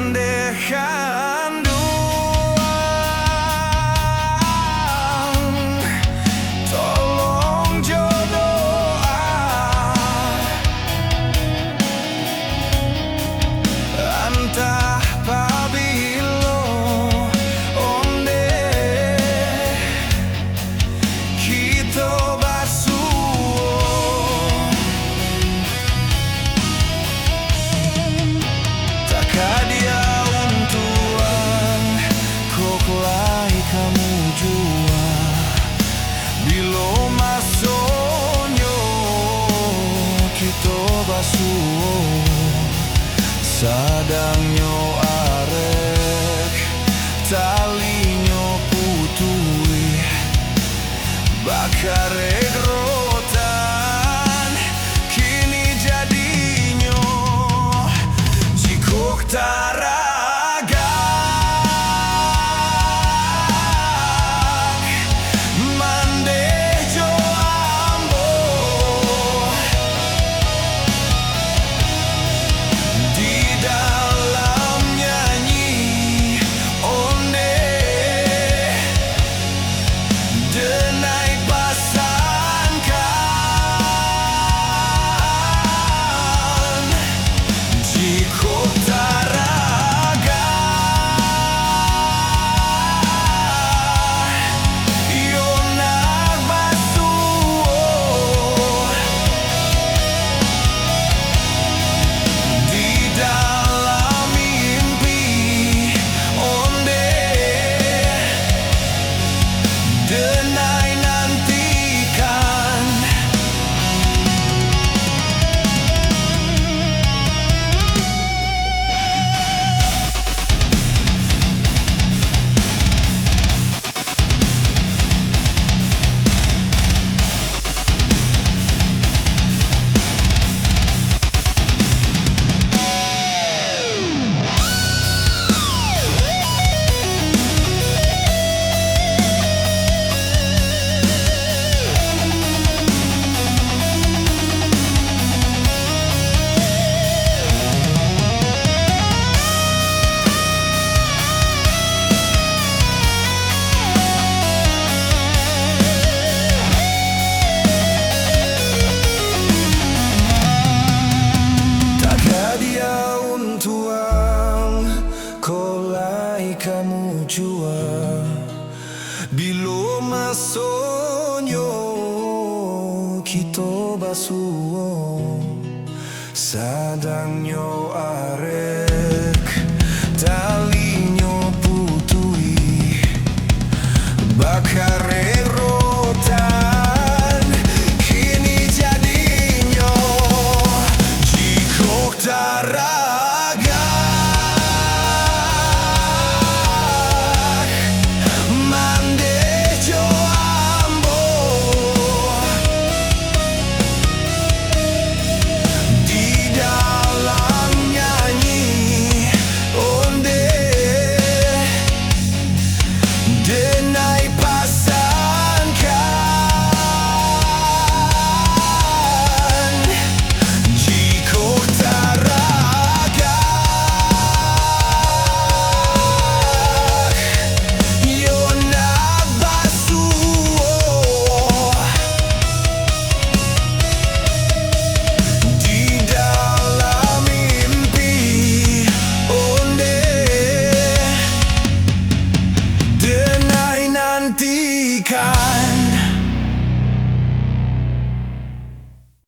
mandehan tolong jodoh antah pabilo onde kita basuh takadia untuan kokolai kamu jua bilo masonyo kita basuh sadangnya arek talinyo putui bakare rotan kini jadinyo jikok taragak mandejo ambo di dalam nyanyi onde denai pasangkan jikok taragak yonak basuh di dalam mimpi onde denai nantikan takadia untuan kolai kamu jua bilo masonyo kita basuh sadangnya